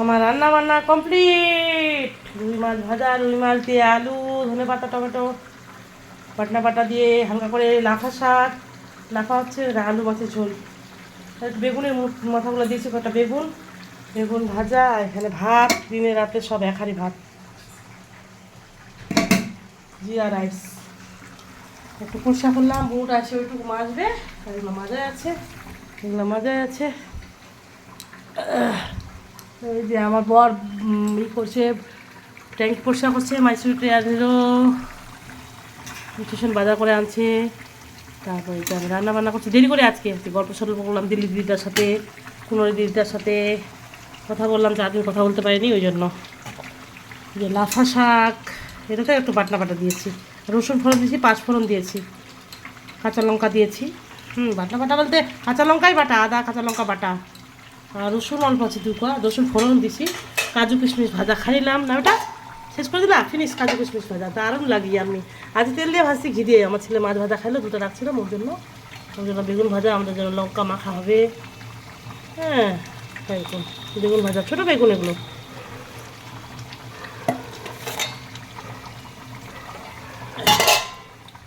আমার রান্না বান্না কমপ্লিট। রুই মাছ ভাজা, রুই মাছ দিয়ে আলু, ধনে পাতা, টমেটো বাটনা বাটা দিয়ে হালকা করে লাফা শাক, লাফা হচ্ছে আলু মাছের ঝোল, বেগুনের মাথাগুলো দিয়েছি, কটা বেগুন, বেগুন ভাজা, এখানে ভাত, দিনে রাতে সব এক হাঁড়ি ভাত, জিরা রাইস। একটু কুরসা করলাম, বুট আছে ওইটুকু মাজবে, এগুলো মাজায় আছে, এগুলো মাজায় আছে। এই যে আমার বর ই করছে, ট্যাঙ্ক পরিষ্কার করছে, মাইসুর ট্রেয়ারেরও নিউট্রিশন বাজার করে আনছে। তারপরে আমি রান্না বান্না করছি দেরি করে, আজকে গল্প সল্প করলাম দিল্লি দিদিটার সাথে, কুনোরি দিদিটার সাথে কথা বললাম, 4 দিন কথা বলতে পারিনি, ওই জন্য। যে লাফা শাক, এটাতে একটু বাটনা বাটা দিয়েছি, রসুন ফোড়ন দিয়েছি, 5 ফোড়ন দিয়েছি, কাঁচা লঙ্কা দিয়েছি। বাটনা বাটা বলতে কাঁচা লঙ্কাই বাটা, আদা কাঁচা লঙ্কা বাটা, আর রসুন অল্প আছে 2 কোয়া, রসুন ফোড়ন দিছি, কাজু কিশমিশ ভাজা খাইলাম না, ওটা শেষ করে দিলাম, ফিনিশ। কাজু কিশমিশ ভাজা দারুণ লাগিয়ে আমি আজ তেল দিয়ে ভাজছি, ঘি দিয়ে। আমার ছেলে মাছ ভাজা খাইলো, 2টা রাখছিলাম ওর জন্য, বেগুন ভাজা, আমাদের জন্য লঙ্কা মাখা হবে। হ্যাঁ, এরকম বেগুন ভাজা, ছোটো বেগুন এগুলো।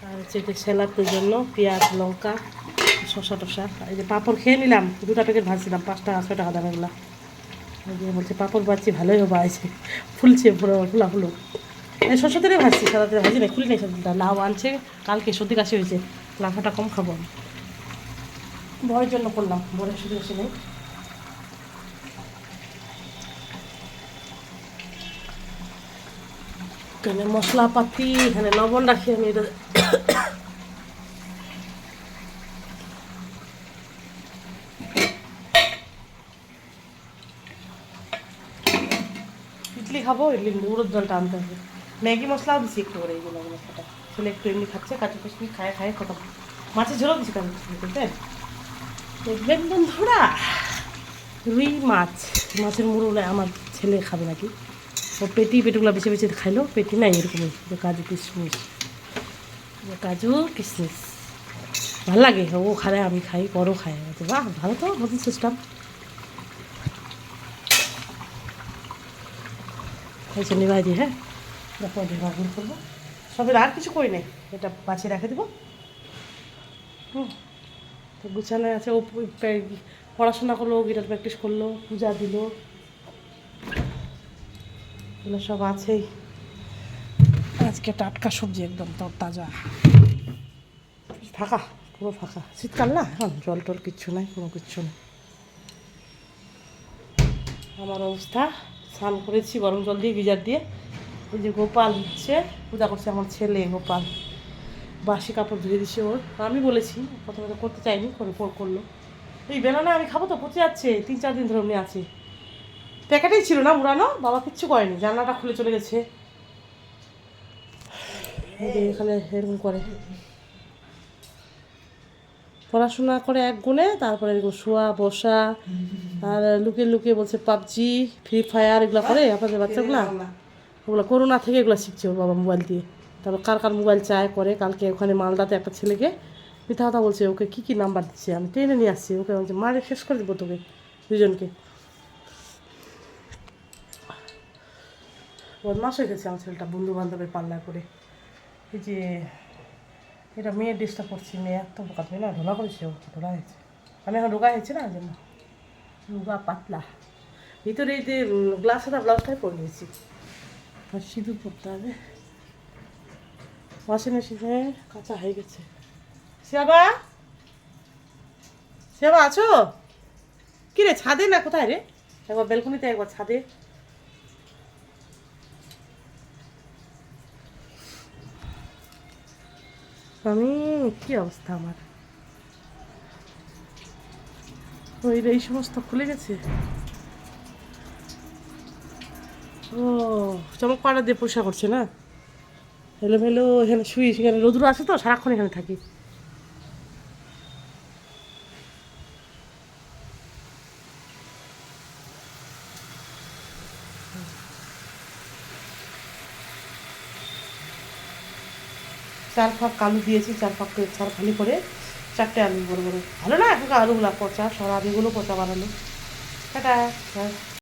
আর হচ্ছে এটা স্যালাডের জন্য পেঁয়াজ, লঙ্কা, শসা টসা। এই যে পাঁপড় খেয়ে নিলাম, 2টা প্যাকেট ভাজছিলাম, 5 টাকা 6 টাকা দাম এগুলো। ওই যে বলছে পাঁপড় ভাজছি, ভালোই হবে, আছে ফুলছে, ফুলা ফুলো। এই শসা তেলে ভাজছি, সাদা তেলে ভাজি না, খুলি নাই সবটা। লাউ আনছে কালকে, সর্দি কাশি হয়েছে, লাফাটা কম খাবো আমি, বরের জন্য করলাম, বরের সর্দি কাশি নেই। এখানে মশলাপাতি, এখানে লবণ রাখি আমি, এটা ইডলি খাবো, ইডলি উড়োর জলটা আনতে হবে। ম্যাগি মশলাও দিচ্ছি একটু করে, এইগুলো মশলাটা ছেলে একটু এমনি খাচ্ছে, কাঁচু কিশমিশ খায় খায় কথা। মাছের ঝোলও দিচ্ছি কাঁচু কিশমিশ, বুঝলেন। দেখবেন বন্ধুরা, রুই মাছ, মাছের মুড়ো আমার ছেলে খাবে নাকি, ও পেটুগুলো বেছে বেছে খাইলো, পেটি নাই এরকমই, কাজু কিশমিশ, কাজু কিশমিশ ভালো লাগে, ও খায়, আমি খাই, বড়ও খায়। বাহ, ভালো তো, নতুন সিস্টেম হয়েছে। নিবাই দিই, হ্যাঁ, দেখো ভাগুন করবো সবের, আর কিছু করি নেই, এটা বাছিয়ে রেখে দেবো। তো গুছানো আছে, ও পড়াশোনা করলো, গিটার প্র্যাকটিস করলো, পূজা দিল, এগুলো সব আছেই। আজকে টাটকা সবজি, একদম তাজা, ফাঁকা, পুরো ফাঁকা, শীতকাল না এখন, জল টল কিচ্ছু নাই, কোনো কিচ্ছু নেই। আমার অবস্থা, স্নান করেছি গরম জল দিয়ে, গিজার দিয়ে। এই যে গোপাল হচ্ছে পূজা করছে, আমার ছেলে গোপাল, বাসি কাপড় ধুয়ে দিছে ওর, আমি বলেছি প্রথমে তো করতে চাইনি, করে করলো। এই বেলানা আমি খাবো তো, পচে যাচ্ছে, 3-4 দিন ধরে এমনি আছে, প্যাকেটেই ছিল না মুড়ানো, বাবা কিচ্ছু করেনি, জানলাটা খুলে চলে গেছে। এখানে এরকম করে পড়াশোনা করে এক গুণে, তারপরে এরকম শোয়া বসা, আর লুকিয়ে লুকিয়ে বলছে পাবজি, ফ্রি ফায়ার, এগুলো করে আপনাদের বাচ্চাগুলা, ওগুলো করোনা থেকে এগুলো শিখছে ওর বাবা মোবাইল দিয়ে। তারপর কার কার মোবাইল চায় করে, কালকে ওখানে মালদাতে একটা ছেলেকে মিথ্যা কথা বলছে, ওকে কী কী নাম্বার দিচ্ছে, আমি টেনে নিয়ে আসছি, ওকে বলছে মারে শেষ করে দেবো তোকে, 2জনকে। বদমাস হয়ে গেছে আমার ছেলেটা, বন্ধু বান্ধবের পাল্লা করে। এই যে এটা মেয়ের ড্রেসটা করছি, মেয়ে এত বোকা, তুমি না ঢোলা করেছে, ও ঢোলা হয়েছে, আমি এখন রোগা হয়েছে না, জন্য রোগা পাতলা। ভিতরে এই যে গ্লাস হাতা ব্লাউজটাই পরে নিয়েছি, আর সিঁদুর পরতে হবে। ওয়াশিং মেশিনে কাঁচা হয়ে গেছে। শিয়াবা, শিয়াবা আছো? কি রে, ছাদে না কোথায় রে? একবার ব্যালকনিতে, একবার ছাদে। আমি কি অবস্থা আমার, ওই এই সমস্ত খুলে গেছে। ও চমক পাড়া দিয়ে পরিষ্কার করছে না, এলোমেলো, এখানে শুই, সেখানে রোদ্র আছে তো, সারাক্ষণ এখানে থাকি। চার ফাঁক আলু দিয়েছি, 4 ফাঁক করে 4 খালি করে, 4টে আলু বড় বড়, ভালো না এখন আলুগুলো পচা, সব আলুগুলো পচা বানালো। টাটা।